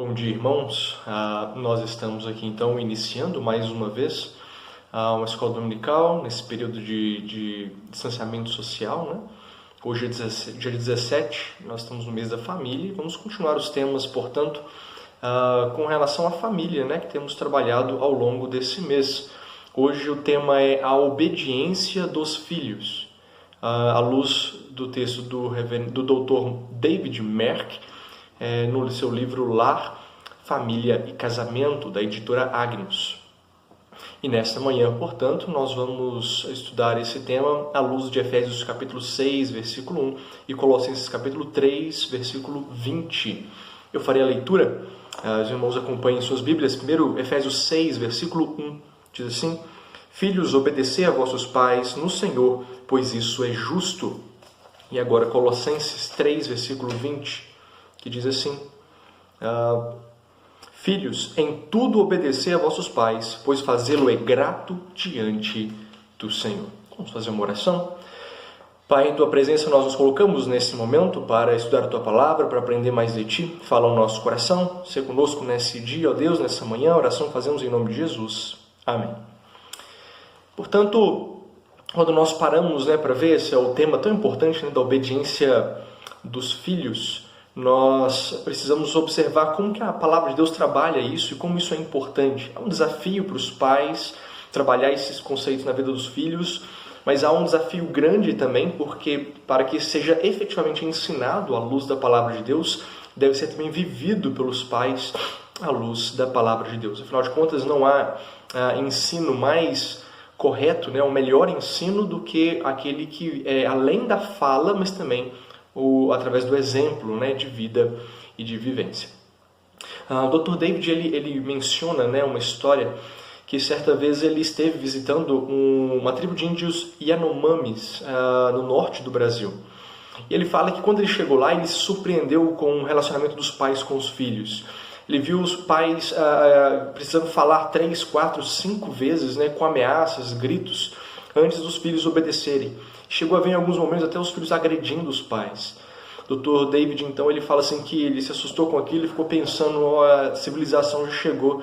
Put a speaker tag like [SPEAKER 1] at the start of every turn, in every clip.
[SPEAKER 1] Bom dia, irmãos. Nós estamos aqui então iniciando mais uma vez uma escola dominical nesse período de distanciamento social, né? Hoje é dia 17, nós estamos no mês da família e vamos continuar os temas, portanto, com relação à família, né? Que temos trabalhado ao longo desse mês. Hoje o tema é a obediência dos filhos, à luz do texto do Dr. David Merck, no seu livro Lar, Família e Casamento, da editora Agnus. E nesta manhã, portanto, nós vamos estudar esse tema à luz de Efésios capítulo 6, versículo 1 e Colossenses capítulo 3, versículo 20. Eu farei a leitura, os irmãos acompanhem suas Bíblias. Primeiro, Efésios 6, versículo 1, diz assim: Filhos, obedecei a vossos pais no Senhor, pois isso é justo. E agora Colossenses 3, versículo 20, que diz assim: Filhos, em tudo obedecei a vossos pais, pois fazê-lo é grato diante do Senhor. Vamos fazer uma oração? Pai, em Tua presença nós nos colocamos nesse momento para estudar a Tua palavra, para aprender mais de Ti. Fala ao nosso coração, seja conosco nesse dia, ó Deus, nessa manhã. A oração fazemos em nome de Jesus. Amém. Portanto, quando nós paramos para ver esse é o tema tão importante da obediência dos filhos, nós precisamos observar como que a palavra de Deus trabalha isso e como isso é importante. É um desafio para os pais trabalhar esses conceitos na vida dos filhos, mas há um desafio grande também, porque para que seja efetivamente ensinado à luz da palavra de Deus, deve ser também vivido pelos pais à luz da palavra de Deus. Afinal de contas, não há ensino mais correto, o melhor ensino do que aquele que é além da fala, mas também através do exemplo de vida e de vivência. O Dr. David ele menciona uma história que certa vez ele esteve visitando uma tribo de índios Yanomamis no norte do Brasil. E ele fala que quando ele chegou lá, ele se surpreendeu com o relacionamento dos pais com os filhos. Ele viu os pais precisando falar 3, 4, 5 vezes com ameaças, gritos, antes dos filhos obedecerem. Chegou a ver em alguns momentos até os filhos agredindo os pais. Dr. David, então, ele fala assim que ele se assustou com aquilo e ficou pensando: a civilização já chegou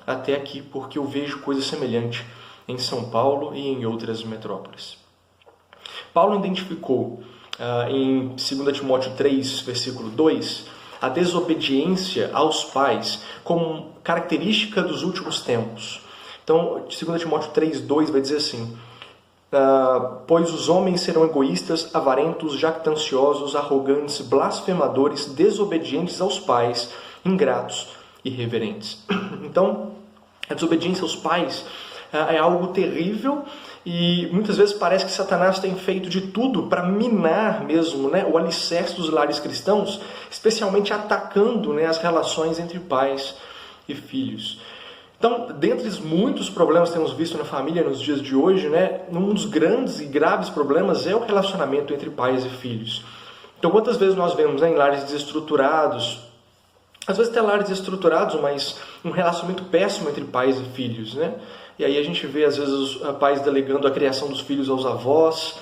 [SPEAKER 1] até aqui, porque eu vejo coisa semelhante em São Paulo e em outras metrópoles. Paulo identificou em 2 Timóteo 3, versículo 2, a desobediência aos pais como característica dos últimos tempos. Então, 2 Timóteo 3, 2 vai dizer assim: pois os homens serão egoístas, avarentos, jactanciosos, arrogantes, blasfemadores, desobedientes aos pais, ingratos e irreverentes. Então, a desobediência aos pais é algo terrível e muitas vezes parece que Satanás tem feito de tudo para minar mesmo o alicerce dos lares cristãos, especialmente atacando as relações entre pais e filhos. Então, dentre os muitos problemas que temos visto na família nos dias de hoje, um dos grandes e graves problemas é o relacionamento entre pais e filhos. Então, quantas vezes nós vemos em lares desestruturados, às vezes até lares estruturados, mas um relacionamento péssimo entre pais e filhos, E aí a gente vê, às vezes, os pais delegando a criação dos filhos aos avós,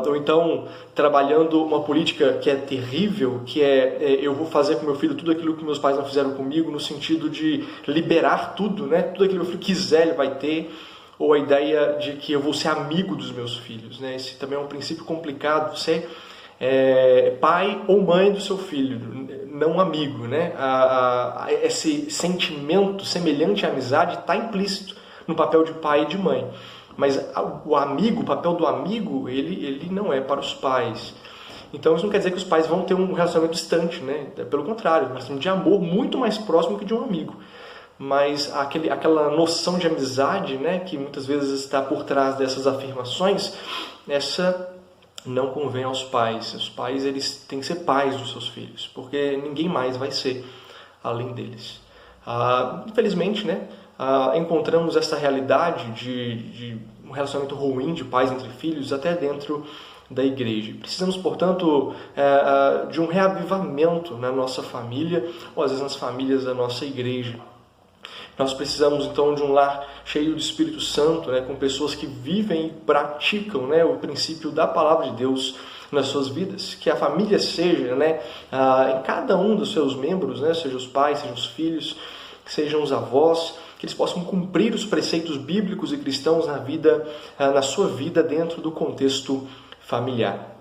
[SPEAKER 1] ou então trabalhando uma política que é terrível, que eu vou fazer com meu filho tudo aquilo que meus pais não fizeram comigo, no sentido de liberar tudo, tudo aquilo que meu filho quiser ele vai ter, ou a ideia de que eu vou ser amigo dos meus filhos, Esse também é um princípio complicado. Você é pai ou mãe do seu filho, não amigo, Esse sentimento semelhante à amizade está implícito no papel de pai e de mãe. Mas o papel do amigo, ele não é para os pais. Então isso não quer dizer que os pais vão ter um relacionamento distante, Pelo contrário, um relacionamento de amor muito mais próximo que de um amigo. Mas aquela noção de amizade, que muitas vezes está por trás dessas afirmações, essa não convém aos pais. Os pais eles têm que ser pais dos seus filhos, porque ninguém mais vai ser além deles. Infelizmente, encontramos essa realidade de um relacionamento ruim de pais entre filhos até dentro da igreja. Precisamos, portanto, de um reavivamento na nossa família, ou às vezes nas famílias da nossa igreja. Nós precisamos, então, de um lar cheio do Espírito Santo, com pessoas que vivem e praticam o princípio da palavra de Deus nas suas vidas, que a família seja, né, em cada um dos seus membros, né, seja os pais, sejam os filhos, sejam os avós, que eles possam cumprir os preceitos bíblicos e cristãos na sua vida dentro do contexto familiar.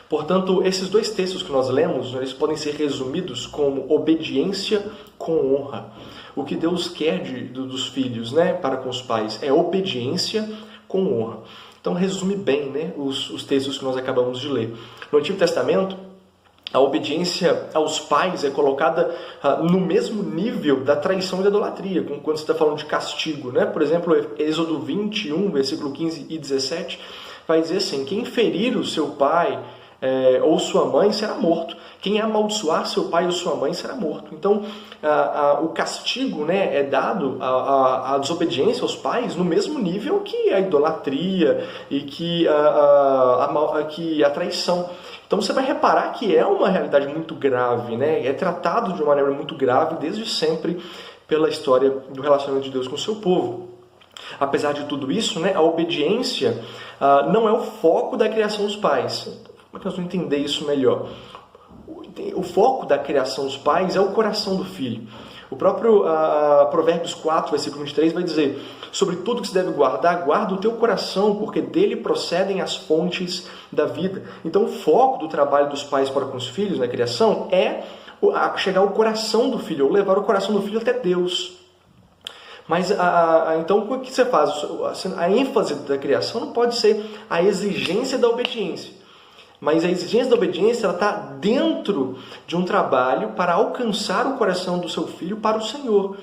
[SPEAKER 1] Portanto, esses dois textos que nós lemos, eles podem ser resumidos como obediência com honra. O que Deus quer dos filhos, né, para com os pais é obediência com honra. Então resume bem, né, os textos que nós acabamos de ler. No Antigo Testamento, a obediência aos pais é colocada no mesmo nível da traição e da idolatria, quando você está falando de castigo, né? Por exemplo, Êxodo 21, versículo 15 e 17, vai dizer assim: quem ferir o seu pai ou sua mãe será morto. Quem amaldiçoar seu pai ou sua mãe será morto. Então, o castigo, né, é dado à desobediência aos pais no mesmo nível que a idolatria e que a traição. Então você vai reparar que é uma realidade muito grave, né? É tratado de uma maneira muito grave desde sempre pela história do relacionamento de Deus com o seu povo. Apesar de tudo isso, né, a obediência não é o foco da criação dos pais. Como é que nós vamos entender isso melhor? O foco da criação dos pais é o coração do filho. O próprio Provérbios 4, versículo 23 vai dizer: sobre tudo que se deve guardar, guarda o teu coração, porque dele procedem as fontes da vida. Então o foco do trabalho dos pais para com os filhos na criação é chegar ao coração do filho, ou levar o coração do filho até Deus. Mas então o que você faz? A ênfase da criação não pode ser a exigência da obediência. Mas a exigência da obediência está dentro de um trabalho para alcançar o coração do seu filho para o Senhor.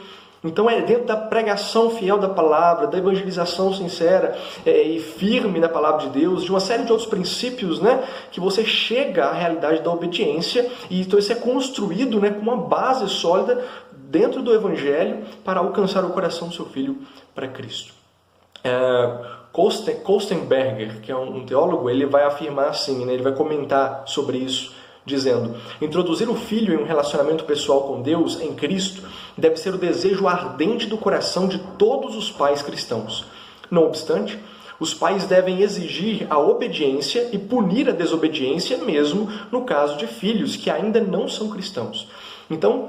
[SPEAKER 1] Então é dentro da pregação fiel da palavra, da evangelização sincera e firme na palavra de Deus, de uma série de outros princípios, né, que você chega à realidade da obediência, e então isso é construído, né, com uma base sólida dentro do Evangelho para alcançar o coração do seu filho para Cristo. Kostenberger, que é um teólogo, ele vai afirmar assim, né, ele vai comentar sobre isso, dizendo: introduzir o filho em um relacionamento pessoal com Deus, em Cristo, deve ser o desejo ardente do coração de todos os pais cristãos. Não obstante, os pais devem exigir a obediência e punir a desobediência mesmo no caso de filhos que ainda não são cristãos. Então,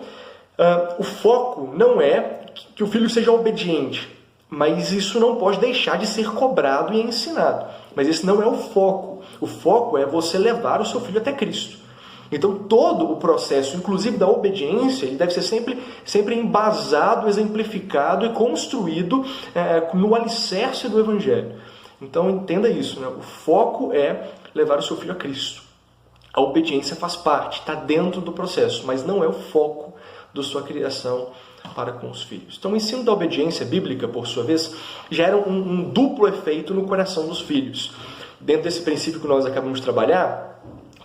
[SPEAKER 1] o foco não é que o filho seja obediente, mas isso não pode deixar de ser cobrado e ensinado. Mas esse não é o foco. O foco é você levar o seu filho até Cristo. Então todo o processo, inclusive da obediência, ele deve ser sempre embasado, exemplificado e construído no alicerce do Evangelho. Então entenda isso, né? O foco é levar o seu filho a Cristo. A obediência faz parte, está dentro do processo, mas não é o foco da sua criação para com os filhos. Então o ensino da obediência bíblica, por sua vez, gera um duplo efeito no coração dos filhos. Dentro desse princípio que nós acabamos de trabalhar,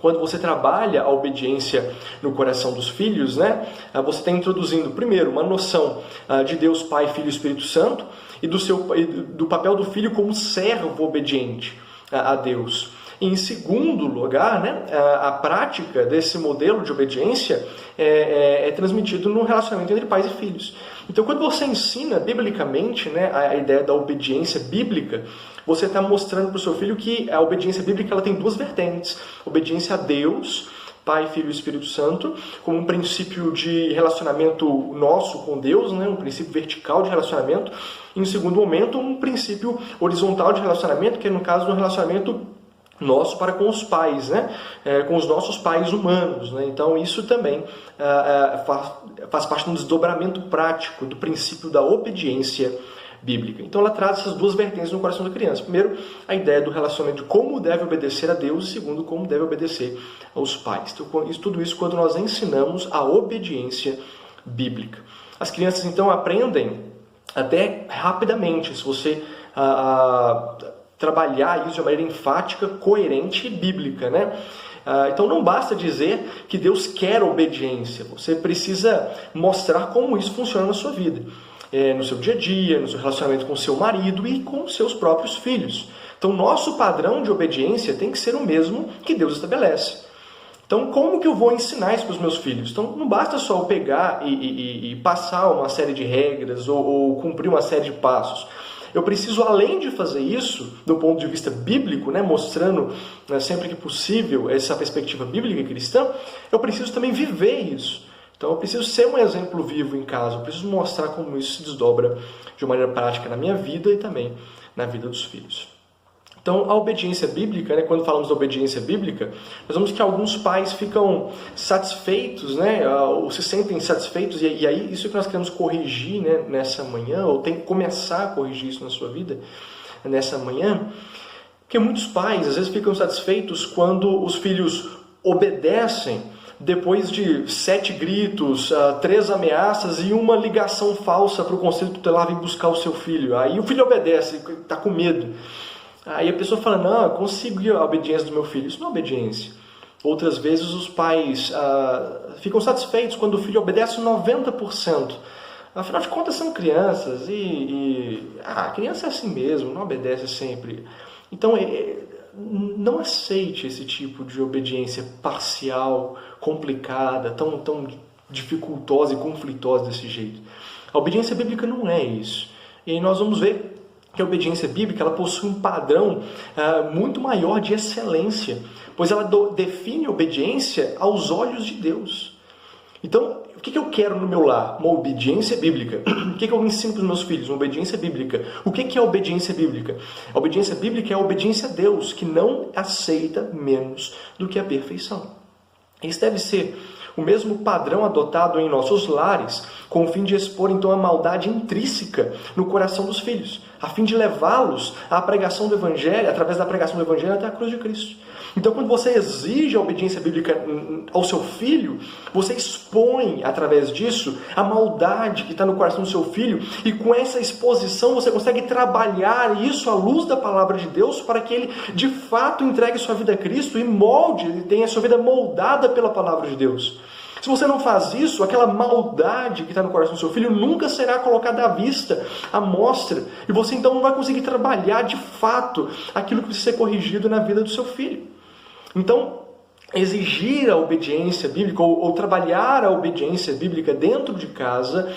[SPEAKER 1] quando você trabalha a obediência no coração dos filhos, né, você está introduzindo, primeiro, uma noção de Deus Pai, Filho e Espírito Santo, e do papel do filho como servo obediente a Deus. E, em segundo lugar, né, a prática desse modelo de obediência é transmitido no relacionamento entre pais e filhos. Então, quando você ensina biblicamente, né, a ideia da obediência bíblica, você está mostrando para o seu filho que a obediência bíblica ela tem duas vertentes. Obediência a Deus, Pai, Filho e Espírito Santo, como um princípio de relacionamento nosso com Deus, né, um princípio vertical de relacionamento. E, em segundo momento, um princípio horizontal de relacionamento, que é, no caso, um relacionamento nosso para com os pais, né? Com os nossos pais humanos. Né? Então isso também faz parte de um desdobramento prático do princípio da obediência bíblica. Então ela traz essas duas vertentes no coração da criança. Primeiro, a ideia do relacionamento de como deve obedecer a Deus, e segundo, como deve obedecer aos pais. Então, tudo isso quando nós ensinamos a obediência bíblica. As crianças então aprendem até rapidamente, se você trabalhar isso de uma maneira enfática, coerente e bíblica, né? Então não basta dizer que Deus quer obediência, você precisa mostrar como isso funciona na sua vida, no seu dia a dia, no seu relacionamento com o seu marido e com os seus próprios filhos. Então nosso padrão de obediência tem que ser o mesmo que Deus estabelece. Então como que eu vou ensinar isso para os meus filhos? Então não basta só eu pegar e passar uma série de regras ou cumprir uma série de passos. eu preciso, além de fazer isso, do ponto de vista bíblico, né, mostrando sempre que possível essa perspectiva bíblica cristã, eu preciso também viver isso. Então eu preciso ser um exemplo vivo em casa, eu preciso mostrar como isso se desdobra de uma maneira prática na minha vida e também na vida dos filhos. Então, a obediência bíblica, né, quando falamos da obediência bíblica, nós vemos que alguns pais ficam satisfeitos, né, ou se sentem satisfeitos, e aí isso que nós queremos corrigir, né, nessa manhã, ou tem que começar a corrigir isso na sua vida nessa manhã, porque muitos pais às vezes ficam satisfeitos quando os filhos obedecem depois de 7 gritos, 3 ameaças e uma ligação falsa para o conselho tutelar vir buscar o seu filho. Aí o filho obedece, está com medo. Aí a pessoa fala, não, eu consegui a obediência do meu filho. Isso não é obediência. Outras vezes os pais ficam satisfeitos quando o filho obedece 90%. Afinal de contas são crianças a criança é assim mesmo, não obedece sempre. Então não aceite esse tipo de obediência parcial, complicada, tão dificultosa e conflitosa desse jeito. A obediência bíblica não é isso. E aí nós vamos ver que a obediência bíblica ela possui um padrão muito maior de excelência, pois ela define a obediência aos olhos de Deus. Então, o que eu quero no meu lar? Uma obediência bíblica. O que eu ensino para os meus filhos? Uma obediência bíblica. O que é a obediência bíblica? A obediência bíblica é a obediência a Deus, que não aceita menos do que a perfeição. Esse deve ser o mesmo padrão adotado em nossos lares, com o fim de expor então a maldade intrínseca no coração dos filhos, a fim de levá-los à pregação do Evangelho, através da pregação do Evangelho até a cruz de Cristo. Então, quando você exige a obediência bíblica ao seu filho, você expõe, através disso, a maldade que está no coração do seu filho, e com essa exposição você consegue trabalhar isso à luz da palavra de Deus, para que ele, de fato, entregue sua vida a Cristo e molde, ele tenha sua vida moldada pela palavra de Deus. Se você não faz isso, aquela maldade que está no coração do seu filho nunca será colocada à vista, à mostra, e você então não vai conseguir trabalhar de fato aquilo que precisa ser corrigido na vida do seu filho. Então, exigir a obediência bíblica ou trabalhar a obediência bíblica dentro de casa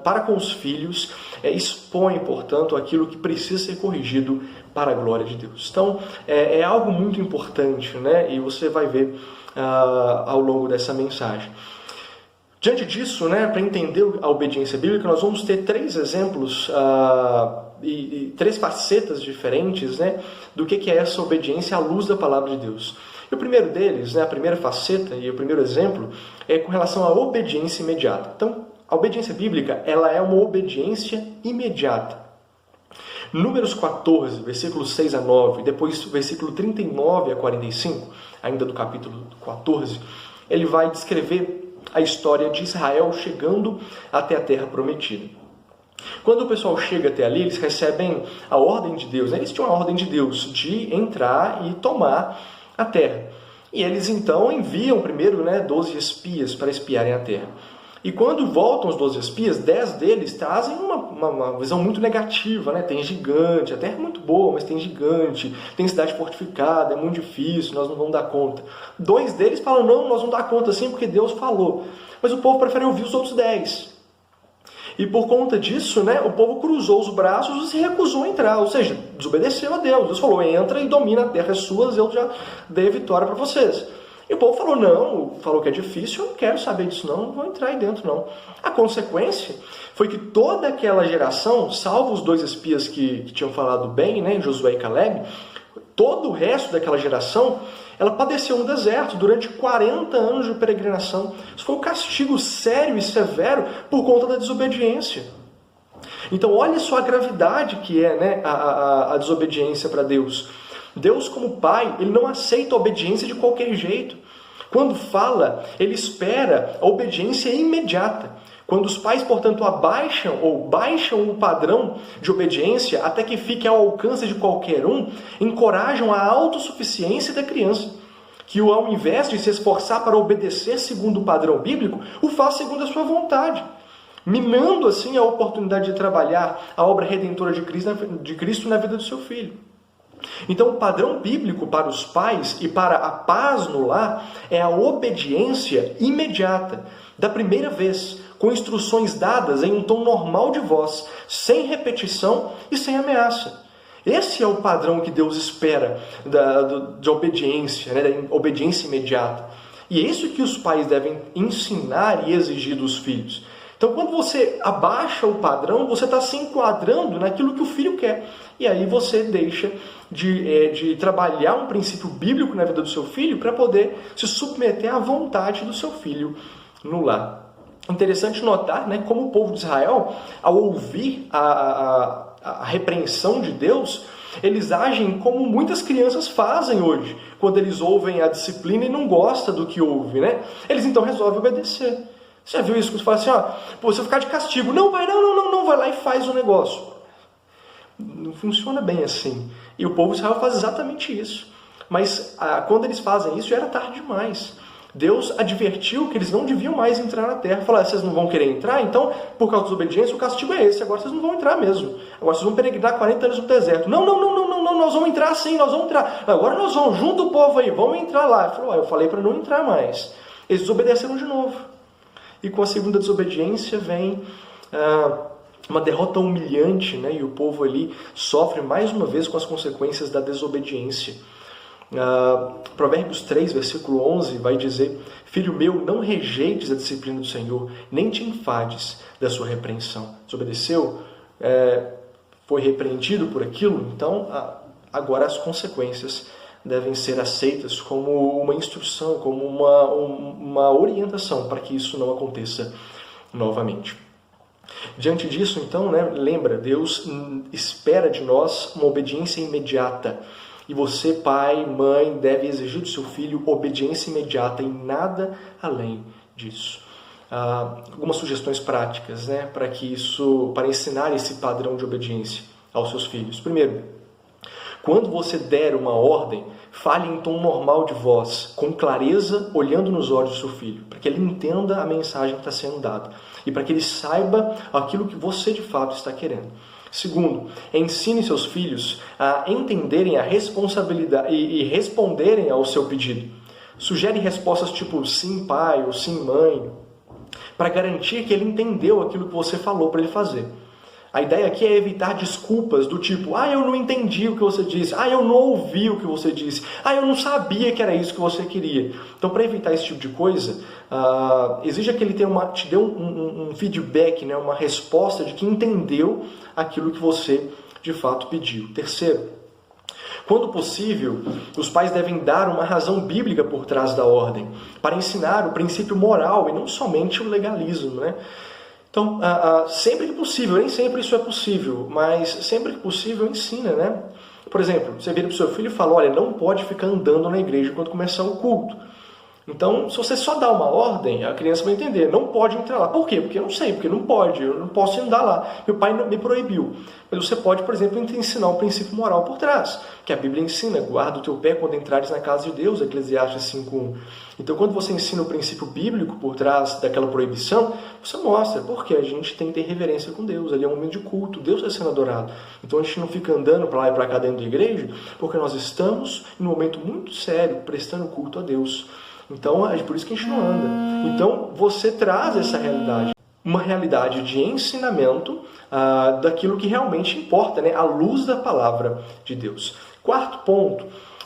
[SPEAKER 1] para com os filhos expõe, portanto, aquilo que precisa ser corrigido para a glória de Deus. Então, é algo muito importante, né? E você vai ver ao longo dessa mensagem. Diante disso, né, para entender a obediência bíblica, nós vamos ter 3 exemplos e 3 facetas diferentes, né, do que é essa obediência à luz da palavra de Deus. E o primeiro deles, né, a primeira faceta e o primeiro exemplo é com relação à obediência imediata. Então, a obediência bíblica ela é uma obediência imediata. Números 14, versículos 6 a 9, depois versículo 39 a 45, ainda do capítulo 14, ele vai descrever a história de Israel chegando até a terra prometida. Quando o pessoal chega até ali, eles recebem a ordem de Deus, né? Eles tinham a ordem de Deus de entrar e tomar a terra. E eles então enviam primeiro 12 espias para espiarem a terra. E quando voltam os 12 espias, 10 deles trazem uma visão muito negativa, né? Tem gigante, a terra é muito boa, mas tem gigante, tem cidade fortificada, é muito difícil, nós não vamos dar conta. 2 deles falam, não, nós vamos dar conta sim, porque Deus falou. Mas o povo prefere ouvir os outros 10. E por conta disso, né, o povo cruzou os braços e se recusou a entrar, ou seja, desobedeceu a Deus. Deus falou, entra e domina a terra, é sua, eu já dei vitória para vocês. E o povo falou, não, falou que é difícil, eu não quero saber disso não vou entrar aí dentro não. A consequência foi que toda aquela geração, salvo os 2 espias que tinham falado bem, né, Josué e Caleb, todo o resto daquela geração, ela padeceu no deserto durante 40 anos de peregrinação. Isso foi um castigo sério e severo por conta da desobediência. Então olha só a gravidade que é, né, a desobediência para Deus. Deus, como Pai, Ele não aceita a obediência de qualquer jeito. Quando fala, Ele espera a obediência imediata. Quando os pais, portanto, abaixam ou baixam o padrão de obediência até que fique ao alcance de qualquer um, encorajam a autossuficiência da criança, que ao invés de se esforçar para obedecer segundo o padrão bíblico, o faz segundo a sua vontade, minando assim a oportunidade de trabalhar a obra redentora de Cristo na vida do seu filho. Então, o padrão bíblico para os pais e para a paz no lar é a obediência imediata, da primeira vez, com instruções dadas em um tom normal de voz, sem repetição e sem ameaça. Esse é o padrão que Deus espera de obediência, né, da obediência imediata. E é isso que os pais devem ensinar e exigir dos filhos. Então, quando você abaixa o padrão, você está se enquadrando naquilo que o filho quer. E aí você deixa de trabalhar um princípio bíblico na vida do seu filho para poder se submeter à vontade do seu filho no lar. Interessante notar, né, como o povo de Israel, ao ouvir a repreensão de Deus, eles agem como muitas crianças fazem hoje, quando eles ouvem a disciplina e não gostam do que ouvem, né? Eles então resolvem obedecer. Você já viu isso? Você fala assim, você vai ficar de castigo. Não, vai, não, vai lá e faz o negócio. Não funciona bem assim. E o povo de Israel faz exatamente isso. Mas quando eles fazem isso, já era tarde demais. Deus advertiu que eles não deviam mais entrar na terra. Falou, vocês não vão querer entrar? Então, por causa da desobediência, o castigo é esse. Agora vocês não vão entrar mesmo. Agora vocês vão peregrinar 40 anos no deserto. Não, nós vamos entrar sim, nós vamos entrar. Agora nós vamos, junto o povo aí, vamos entrar lá. Ele falou, eu falei para não entrar mais. Eles desobedeceram de novo. E com a segunda desobediência vem uma derrota humilhante, né? E o povo ali sofre mais uma vez com as consequências da desobediência. Provérbios 3, versículo 11 vai dizer: Filho meu, não rejeites a disciplina do Senhor, nem te enfades da sua repreensão. Desobedeceu, foi repreendido por aquilo, então agora as consequências devem ser aceitas como uma instrução, como uma orientação para que isso não aconteça novamente. Diante disso, então, né, lembra, Deus espera de nós uma obediência imediata. E você, pai, mãe, deve exigir do seu filho obediência imediata e nada além disso. Algumas sugestões práticas, né, para ensinar esse padrão de obediência aos seus filhos. Primeiro, quando você der uma ordem, fale em tom normal de voz, com clareza, olhando nos olhos do seu filho, para que ele entenda a mensagem que está sendo dada e para que ele saiba aquilo que você de fato está querendo. Segundo, ensine seus filhos a entenderem a responsabilidade e responderem ao seu pedido. Sugere respostas tipo sim pai ou sim mãe, para garantir que ele entendeu aquilo que você falou para ele fazer. A ideia aqui é evitar desculpas do tipo, eu não entendi o que você disse, eu não ouvi o que você disse, eu não sabia que era isso que você queria. Então, para evitar esse tipo de coisa, exija que ele te dê um feedback, né, uma resposta de que entendeu aquilo que você de fato pediu. Terceiro, quando possível, os pais devem dar uma razão bíblica por trás da ordem, para ensinar o princípio moral e não somente o legalismo, né? Então, sempre que possível, nem sempre isso é possível, mas sempre que possível ensina, né? Por exemplo, você vira para o seu filho e fala, olha, não pode ficar andando na igreja quando começar o culto. Então, se você só dá uma ordem, a criança vai entender, não pode entrar lá. Por quê? Porque eu não sei, porque não pode, eu não posso andar lá. Meu pai me proibiu. Mas você pode, por exemplo, ensinar um princípio moral por trás, que a Bíblia ensina, guarda o teu pé quando entrares na casa de Deus, Eclesiastes 5:1. Então, quando você ensina o princípio bíblico por trás daquela proibição, você mostra, porque a gente tem que ter reverência com Deus, ali é um momento de culto, Deus está sendo adorado. Então, a gente não fica andando para lá e para cá dentro da igreja, porque nós estamos em um momento muito sério, prestando culto a Deus. Então, é por isso que a gente não anda. Então, você traz essa realidade. Uma realidade de ensinamento daquilo que realmente importa, né? À luz da palavra de Deus. Quarto ponto.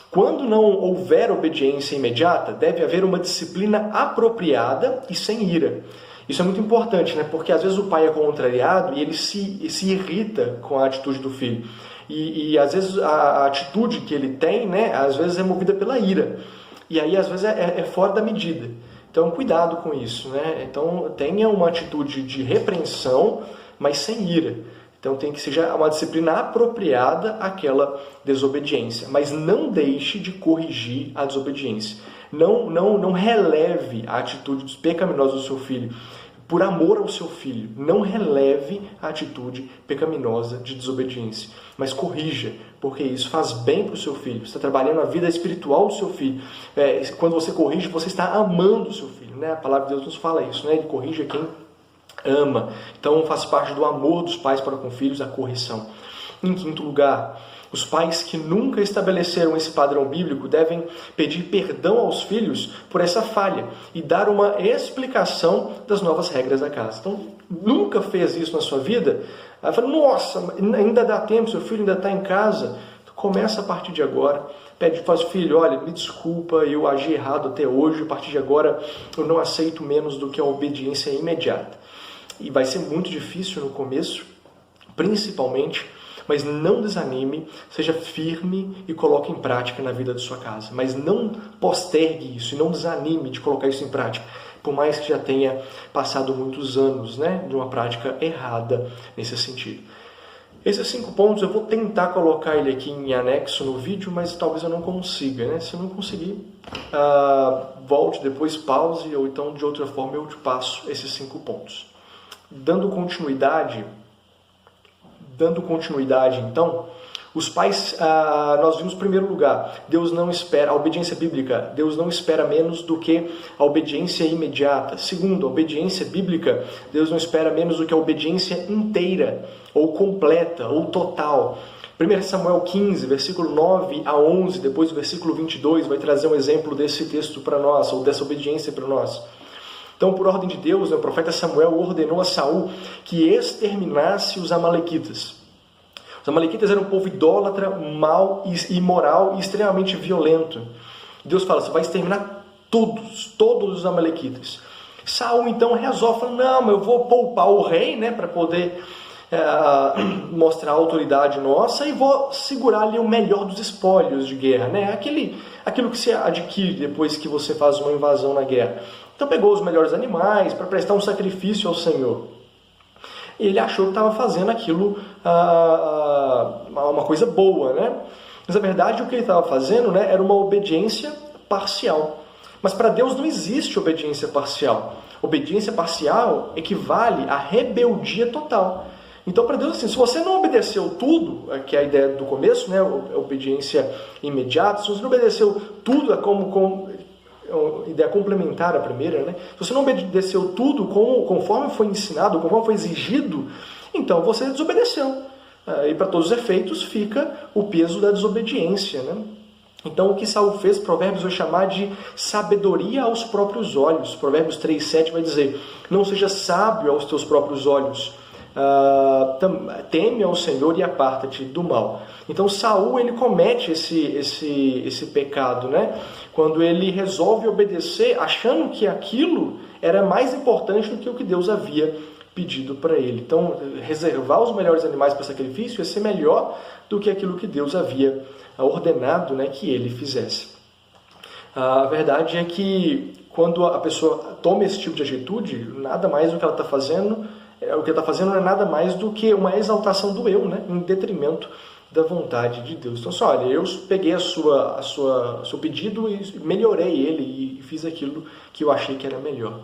[SPEAKER 1] Quando não houver obediência imediata, deve haver uma disciplina apropriada e sem ira. Isso é muito importante, né? Porque às vezes o pai é contrariado e ele se irrita com a atitude do filho. E às vezes a atitude que ele tem, né? Às vezes é movida pela ira. E aí, às vezes, é fora da medida. Então, cuidado com isso, né? Então, tenha uma atitude de repreensão, mas sem ira. Então, tem que ser uma disciplina apropriada àquela desobediência. Mas não deixe de corrigir a desobediência. Não releve a atitude pecaminosa do seu filho. Por amor ao seu filho, não releve a atitude pecaminosa de desobediência, mas corrija, porque isso faz bem para o seu filho. Você está trabalhando a vida espiritual do seu filho. Quando você corrige, você está amando o seu filho, né? A palavra de Deus nos fala isso, né? Ele corrige quem ama. Então faz parte do amor dos pais para com filhos a correção. Em quinto lugar, Os pais que nunca estabeleceram esse padrão bíblico devem pedir perdão aos filhos por essa falha e dar uma explicação das novas regras da casa. Então, nunca fez isso na sua vida? Aí fala, nossa, ainda dá tempo, seu filho ainda está em casa. Então, começa a partir de agora. Pede, faz, filho, olha, me desculpa, eu agi errado até hoje, a partir de agora eu não aceito menos do que a obediência imediata. E vai ser muito difícil no começo, principalmente, mas não desanime, seja firme e coloque em prática na vida de sua casa. Mas não postergue isso e não desanime de colocar isso em prática, por mais que já tenha passado muitos anos, né, de uma prática errada nesse sentido. Esses 5 pontos eu vou tentar colocar ele aqui em anexo no vídeo, mas talvez eu não consiga, né? Se eu não conseguir, volte depois, pause, ou então de outra forma eu te passo esses 5 pontos. Dando continuidade, então, os pais, nós vimos em primeiro lugar, Deus não espera, a obediência bíblica, Deus não espera menos do que a obediência imediata. Segundo, a obediência bíblica, Deus não espera menos do que a obediência inteira, ou completa, ou total. 1 Samuel 15, versículo 9 a 11, depois do versículo 22, vai trazer um exemplo desse texto para nós, ou dessa obediência para nós. Então, por ordem de Deus, o profeta Samuel ordenou a Saul que exterminasse os amalequitas. Os amalequitas eram um povo idólatra, mau, imoral e extremamente violento. Deus fala, você vai exterminar todos os amalequitas. Saul então resolve, fala, não, eu vou poupar o rei, né, para poder mostrar a autoridade nossa e vou segurar ali o melhor dos espólios de guerra, né? Aquilo que se adquire depois que você faz uma invasão na guerra. Então pegou os melhores animais para prestar um sacrifício ao Senhor. E ele achou que estava fazendo aquilo uma coisa boa, né? Mas na verdade o que ele estava fazendo, né, era uma obediência parcial. Mas para Deus não existe obediência parcial. Obediência parcial equivale à rebeldia total. Então, para Deus, assim, se você não obedeceu tudo, que é a ideia do começo, né, obediência imediata, se você não obedeceu tudo, é como ideia complementar à primeira, né? Se você não obedeceu tudo conforme foi ensinado, conforme foi exigido, então você desobedeceu. E para todos os efeitos fica o peso da desobediência, né? Então o que Saul fez, Provérbios vai chamar de sabedoria aos próprios olhos. Provérbios 3,7 vai dizer, não seja sábio aos teus próprios olhos, teme ao Senhor e aparta-te do mal. Então Saul, ele comete esse pecado, né? Quando ele resolve obedecer, achando que aquilo era mais importante do que o que Deus havia pedido para ele. Então, reservar os melhores animais para sacrifício ia ser melhor do que aquilo que Deus havia ordenado, né, que ele fizesse. A verdade é que quando a pessoa toma esse tipo de atitude, nada mais do que ela está fazendo, o que ela está fazendo não é nada mais do que uma exaltação do eu, né, em detrimento da vontade de Deus. Então, olha, eu peguei seu pedido e melhorei ele e fiz aquilo que eu achei que era melhor.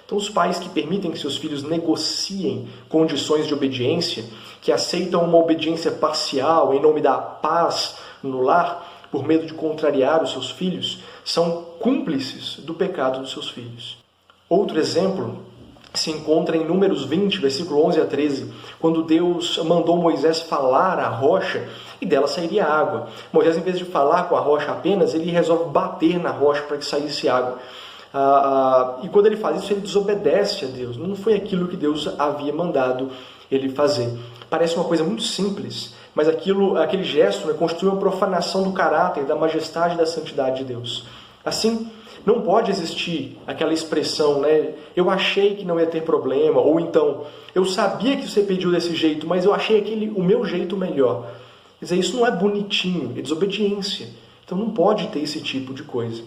[SPEAKER 1] Então, os pais que permitem que seus filhos negociem condições de obediência, que aceitam uma obediência parcial em nome da paz no lar, por medo de contrariar os seus filhos, são cúmplices do pecado dos seus filhos. Outro exemplo se encontra em Números 20, versículo 11 a 13, quando Deus mandou Moisés falar à rocha e dela sairia água. Moisés, em vez de falar com a rocha apenas, ele resolve bater na rocha para que saísse água. E quando ele faz isso, ele desobedece a Deus. Não foi aquilo que Deus havia mandado ele fazer. Parece uma coisa muito simples, mas aquele gesto, né, constitui uma profanação do caráter, da majestade e da santidade de Deus. Assim, não pode existir aquela expressão, né? Eu achei que não ia ter problema, ou então, eu sabia que você pediu desse jeito, mas eu achei o meu jeito melhor. Quer dizer, isso não é bonitinho, é desobediência. Então não pode ter esse tipo de coisa.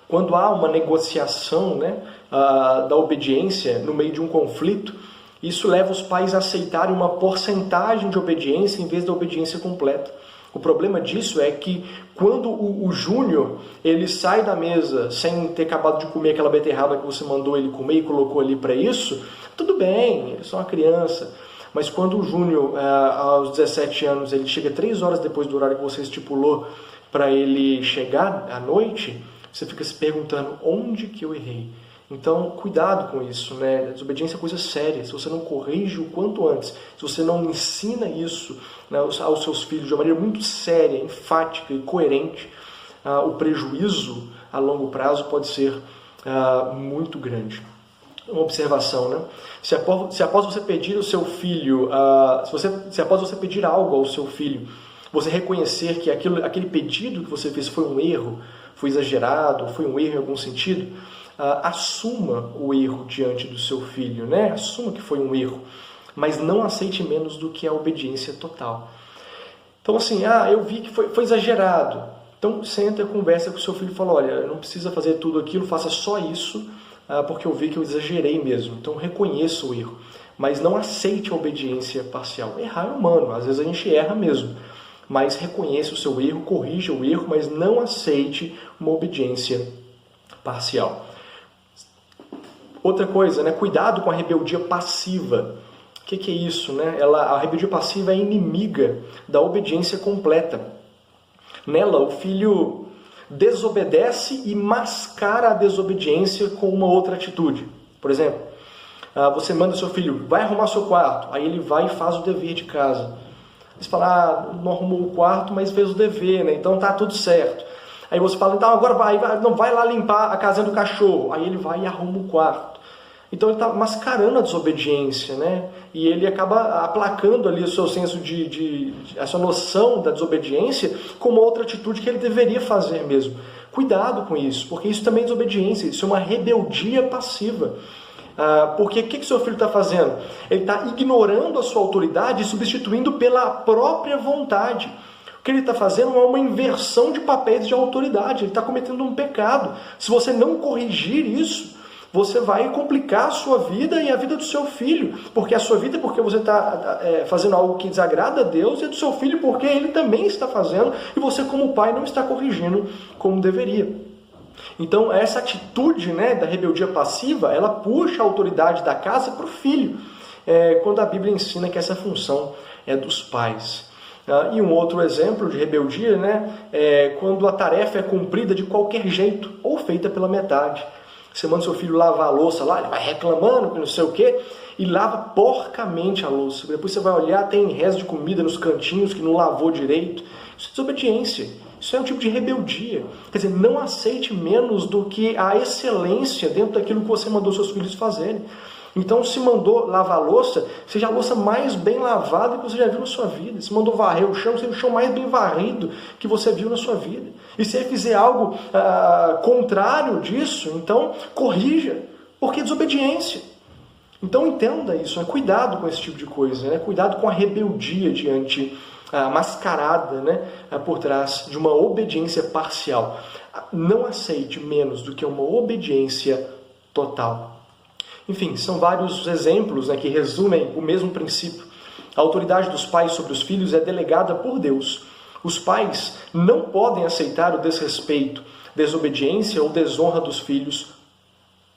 [SPEAKER 1] Quando há uma negociação, né, da obediência no meio de um conflito, isso leva os pais a aceitarem uma porcentagem de obediência em vez da obediência completa. O problema disso é que quando o Júnior ele sai da mesa sem ter acabado de comer aquela beterraba que você mandou ele comer e colocou ali para isso, tudo bem, ele é só uma criança. Mas quando o Júnior, aos 17 anos, ele chega 3 horas depois do horário que você estipulou para ele chegar à noite, você fica se perguntando onde que eu errei. Então, cuidado com isso, né? A desobediência é coisa séria. Se você não corrige o quanto antes, se você não ensina isso, né, aos seus filhos de uma maneira muito séria, enfática e coerente, o prejuízo a longo prazo pode ser muito grande. Uma observação, né? Se após você pedir o seu filho, se após você pedir algo ao seu filho, você reconhecer que aquele pedido que você fez foi um erro, foi exagerado, foi um erro em algum sentido, assuma o erro diante do seu filho, né? Assuma que foi um erro, mas não aceite menos do que a obediência total. Então assim, eu vi que foi exagerado. Então senta e conversa com o seu filho e fala, olha, não precisa fazer tudo aquilo, faça só isso, porque eu vi que eu exagerei mesmo. Então reconheça o erro, mas não aceite a obediência parcial. Errar é humano, às vezes a gente erra mesmo, mas reconheça o seu erro, corrija o erro, mas não aceite uma obediência parcial. Outra coisa, né? Cuidado com a rebeldia passiva. O que é isso? Né? A rebeldia passiva é inimiga da obediência completa. Nela, o filho desobedece e mascara a desobediência com uma outra atitude. Por exemplo, você manda seu filho, vai arrumar seu quarto. Aí ele vai e faz o dever de casa. Você fala, não arrumou o quarto, mas fez o dever, né? Então tá tudo certo. Aí você fala, então agora vai lá limpar a casinha do cachorro. Aí ele vai e arruma o quarto. Então ele está mascarando a desobediência, né? E ele acaba aplacando ali o seu senso a sua noção da desobediência com uma outra atitude que ele deveria fazer mesmo. Cuidado com isso, porque isso também é desobediência, isso é uma rebeldia passiva. Porque o que seu filho está fazendo? Ele está ignorando a sua autoridade e substituindo pela própria vontade. O que ele está fazendo é uma inversão de papéis de autoridade, ele está cometendo um pecado. Se você não corrigir isso, você vai complicar a sua vida e a vida do seu filho. Porque a sua vida é porque você está fazendo algo que desagrada a Deus, e a do seu filho porque ele também está fazendo, e você como pai não está corrigindo como deveria. Então essa atitude, né, da rebeldia passiva, ela puxa a autoridade da casa para o filho, quando a Bíblia ensina que essa função é dos pais. E um outro exemplo de rebeldia, né, é quando a tarefa é cumprida de qualquer jeito ou feita pela metade. Você manda seu filho lavar a louça lá, ele vai reclamando que não sei o quê, e lava porcamente a louça. Depois você vai olhar, tem resto de comida nos cantinhos que não lavou direito. Isso é desobediência. Isso é um tipo de rebeldia. Quer dizer, não aceite menos do que a excelência dentro daquilo que você mandou seus filhos fazerem. Então, se mandou lavar a louça, seja a louça mais bem lavada que você já viu na sua vida. Se mandou varrer o chão, seja o chão mais bem varrido que você viu na sua vida. E se ele fizer algo contrário disso, então corrija, porque é desobediência. Então entenda isso, cuidado com esse tipo de coisa, né? Cuidado com a rebeldia mascarada, né? Por trás de uma obediência parcial. Não aceite menos do que uma obediência total. Enfim, são vários exemplos, né, que resumem o mesmo princípio. A autoridade dos pais sobre os filhos é delegada por Deus. Os pais não podem aceitar o desrespeito, desobediência ou desonra dos filhos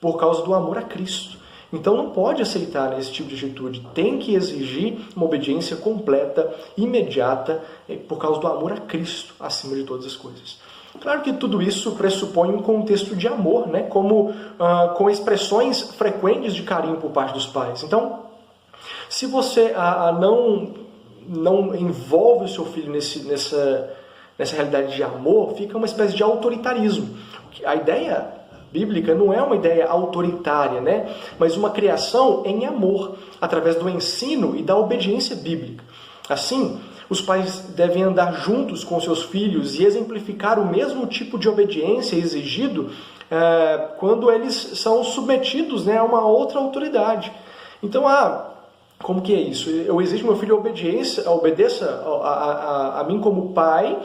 [SPEAKER 1] por causa do amor a Cristo. Então não pode aceitar esse tipo de atitude. Tem que exigir uma obediência completa, imediata, por causa do amor a Cristo, acima de todas as coisas. Claro que tudo isso pressupõe um contexto de amor, né? Com expressões frequentes de carinho por parte dos pais. Então, se você não envolve o seu filho nessa realidade de amor, fica uma espécie de autoritarismo. A ideia bíblica não é uma ideia autoritária, né? Mas uma criação em amor, através do ensino e da obediência bíblica. Assim, os pais devem andar juntos com seus filhos e exemplificar o mesmo tipo de obediência exigido quando eles são submetidos, né, a uma outra autoridade. Então, como que é isso? Eu exijo que meu filho obedeça a mim como pai,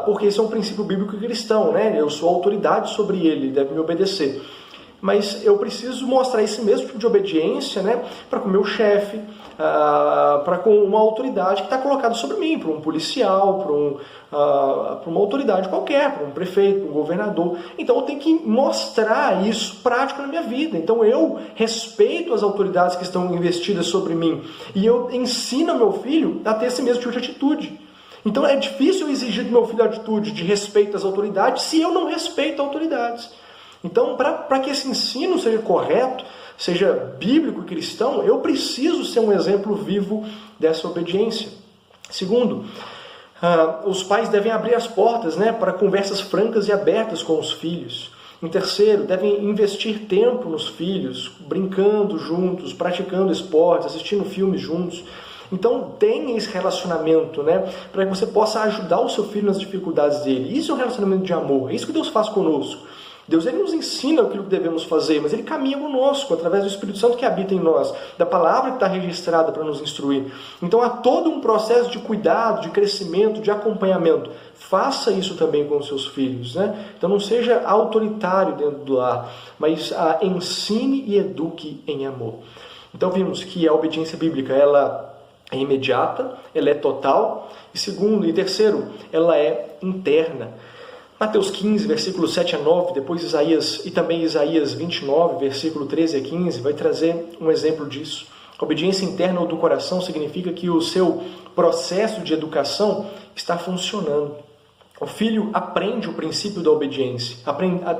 [SPEAKER 1] porque esse é um princípio bíblico cristão, né? Eu sou autoridade sobre ele, ele deve me obedecer. Mas eu preciso mostrar esse mesmo tipo de obediência, né, para com o meu chefe, para com uma autoridade que está colocada sobre mim, para um policial, para uma autoridade qualquer, para um prefeito, para um governador. Então eu tenho que mostrar isso prático na minha vida. Então eu respeito as autoridades que estão investidas sobre mim e eu ensino ao meu filho a ter esse mesmo tipo de atitude. Então é difícil eu exigir do meu filho a atitude de respeito às autoridades se eu não respeito autoridades. Então, para que esse ensino seja correto, seja bíblico e cristão, eu preciso ser um exemplo vivo dessa obediência. Segundo, os pais devem abrir as portas, para conversas francas e abertas com os filhos. Em terceiro, devem investir tempo nos filhos, brincando juntos, praticando esportes, assistindo filmes juntos. Então tenha esse relacionamento, para que você possa ajudar o seu filho nas dificuldades dele. Isso é um relacionamento de amor, é isso que Deus faz conosco. Deus, ele nos ensina aquilo que devemos fazer, mas ele caminha conosco através do Espírito Santo que habita em nós, da palavra que está registrada para nos instruir. Então há todo um processo de cuidado, de crescimento, de acompanhamento. Faça isso também com os seus filhos, Então não seja autoritário dentro do lar, mas ensine e eduque em amor. Então vimos que a obediência bíblica, ela é imediata, ela é total, e segundo e terceiro, ela é interna. Mateus 15, versículos 7 a 9, depois Isaías e também Isaías 29, versículo 13 a 15, vai trazer um exemplo disso. A obediência interna ou do coração significa que o seu processo de educação está funcionando. O filho aprende o princípio da obediência,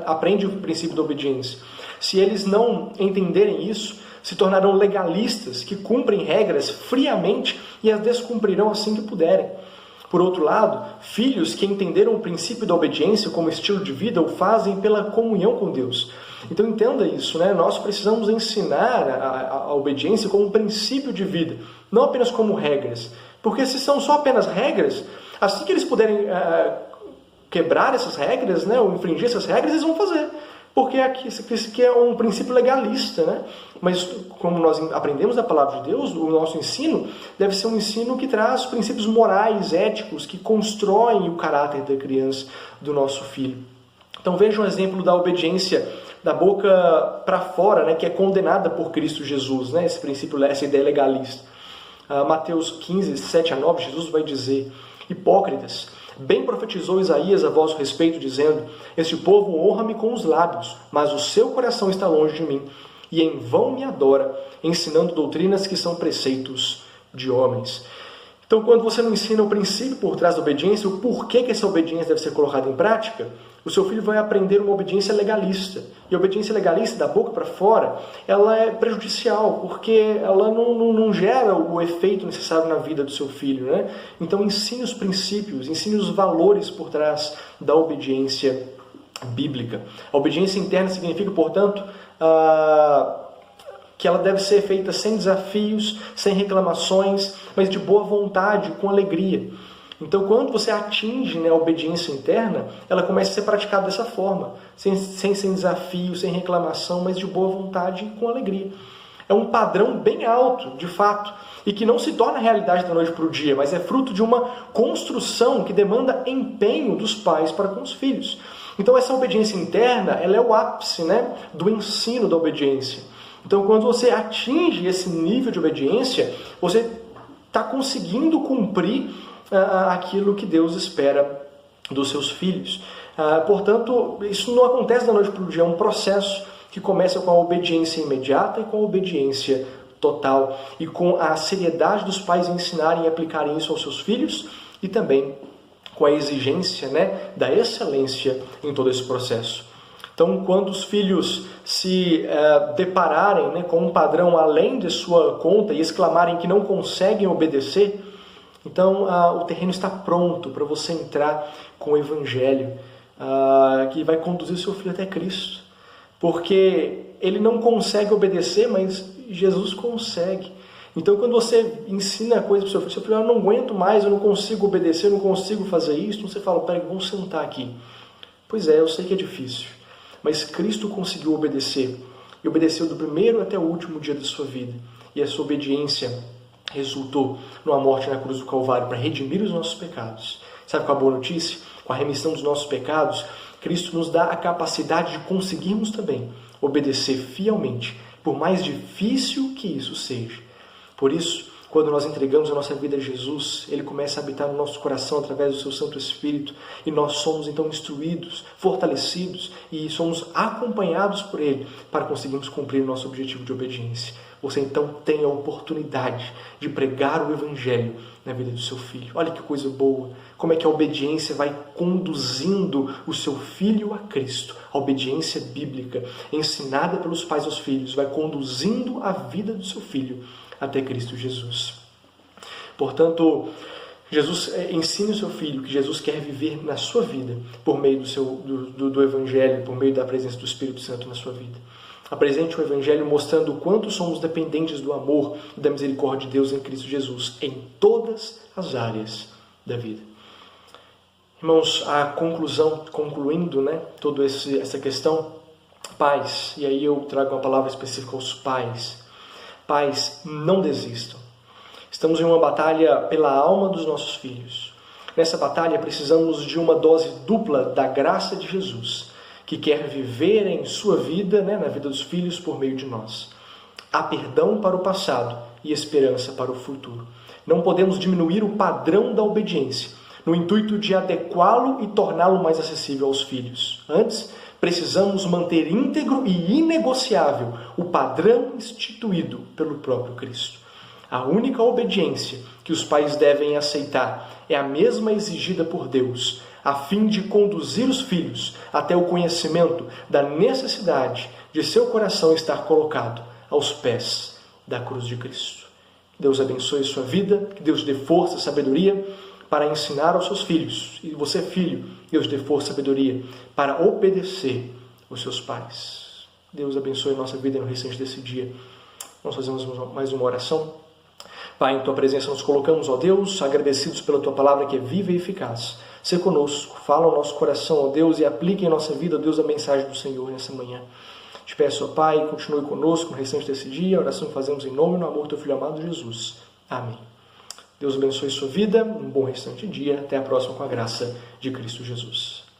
[SPEAKER 1] aprende o princípio da obediência. Se eles não entenderem isso, se tornarão legalistas que cumprem regras friamente e as descumprirão assim que puderem. Por outro lado, filhos que entenderam o princípio da obediência como estilo de vida o fazem pela comunhão com Deus. Então entenda isso, Nós precisamos ensinar a obediência como um princípio de vida, não apenas como regras. Porque se são só apenas regras, assim que eles puderem quebrar essas regras, ou infringir essas regras, eles vão fazer. Porque isso aqui é um princípio legalista, Mas como nós aprendemos a palavra de Deus, o nosso ensino deve ser um ensino que traz princípios morais, éticos, que constroem o caráter da criança, do nosso filho. Então veja um exemplo da obediência da boca para fora, que é condenada por Cristo Jesus, esse princípio, essa ideia legalista. Mateus 15, 7 a 9, Jesus vai dizer: hipócritas, bem profetizou Isaías a vosso respeito, dizendo: este povo honra-me com os lábios, mas o seu coração está longe de mim, e em vão me adora, ensinando doutrinas que são preceitos de homens. Então, quando você não ensina o princípio por trás da obediência, o porquê que essa obediência deve ser colocada em prática, o seu filho vai aprender uma obediência legalista. E a obediência legalista, da boca para fora, ela é prejudicial, porque ela não gera o efeito necessário na vida do seu filho, Então ensine os princípios, ensine os valores por trás da obediência bíblica. A obediência interna significa, portanto, que ela deve ser feita sem desafios, sem reclamações, mas de boa vontade, com alegria. Então, quando você atinge a obediência interna, ela começa a ser praticada dessa forma, sem desafio, sem reclamação, mas de boa vontade e com alegria. É um padrão bem alto, de fato, e que não se torna realidade da noite para o dia, mas é fruto de uma construção que demanda empenho dos pais para com os filhos. Então, essa obediência interna, ela é o ápice, do ensino da obediência. Então, quando você atinge esse nível de obediência, você está conseguindo cumprir aquilo que Deus espera dos seus filhos. Portanto, isso não acontece da noite para o dia, é um processo que começa com a obediência imediata e com a obediência total, e com a seriedade dos pais ensinarem e aplicarem isso aos seus filhos, e também com a exigência da excelência em todo esse processo. Então, quando os filhos se depararem com um padrão além de sua conta e exclamarem que não conseguem obedecer, então o terreno está pronto para você entrar com o Evangelho, que vai conduzir o seu filho até Cristo. Porque ele não consegue obedecer, mas Jesus consegue. Então, quando você ensina a coisa para o seu filho, eu não aguento mais, eu não consigo obedecer, eu não consigo fazer isso, então você fala: peraí, vamos sentar aqui. Pois é, eu sei que é difícil, mas Cristo conseguiu obedecer, e obedeceu do primeiro até o último dia da sua vida. E a sua obediência resultou numa morte na cruz do Calvário para redimir os nossos pecados. Sabe qual é a boa notícia? Com a remissão dos nossos pecados, Cristo nos dá a capacidade de conseguirmos também obedecer fielmente, por mais difícil que isso seja. Por isso, quando nós entregamos a nossa vida a Jesus, Ele começa a habitar no nosso coração através do seu Santo Espírito, e nós somos então instruídos, fortalecidos e somos acompanhados por Ele para conseguirmos cumprir o nosso objetivo de obediência. Você então tem a oportunidade de pregar o Evangelho na vida do seu filho. Olha que coisa boa, como é que a obediência vai conduzindo o seu filho a Cristo. A obediência bíblica, ensinada pelos pais aos filhos, vai conduzindo a vida do seu filho até Cristo Jesus. Portanto, Jesus ensine o seu filho que Jesus quer viver na sua vida por meio do Evangelho, por meio da presença do Espírito Santo na sua vida. Apresente o Evangelho mostrando o quanto somos dependentes do amor e da misericórdia de Deus em Cristo Jesus, em todas as áreas da vida. Irmãos, a conclusão, concluindo toda essa questão, pais, e aí eu trago uma palavra específica aos pais. Pais, não desistam. Estamos em uma batalha pela alma dos nossos filhos. Nessa batalha precisamos de uma dose dupla da graça de Jesus, que quer viver em sua vida, na vida dos filhos, por meio de nós. Há perdão para o passado e esperança para o futuro. Não podemos diminuir o padrão da obediência, no intuito de adequá-lo e torná-lo mais acessível aos filhos. Antes, precisamos manter íntegro e inegociável o padrão instituído pelo próprio Cristo. A única obediência que os pais devem aceitar é a mesma exigida por Deus, a fim de conduzir os filhos até o conhecimento da necessidade de seu coração estar colocado aos pés da cruz de Cristo. Que Deus abençoe sua vida, que Deus dê força e sabedoria para ensinar aos seus filhos. E você, filho, Deus dê força e sabedoria para obedecer os seus pais. Deus abençoe a nossa vida no restante desse dia. Nós fazemos mais uma oração. Pai, em Tua presença nos colocamos, ó Deus, agradecidos pela Tua palavra que é viva e eficaz. Sê conosco, fala ao nosso coração, ó Deus, e aplique em nossa vida, ó Deus, a mensagem do Senhor nessa manhã. Te peço, ó Pai, continue conosco no restante desse dia, a oração que fazemos em nome e no amor do Teu Filho amado Jesus. Amém. Deus abençoe sua vida, um bom restante de dia, até a próxima com a graça de Cristo Jesus.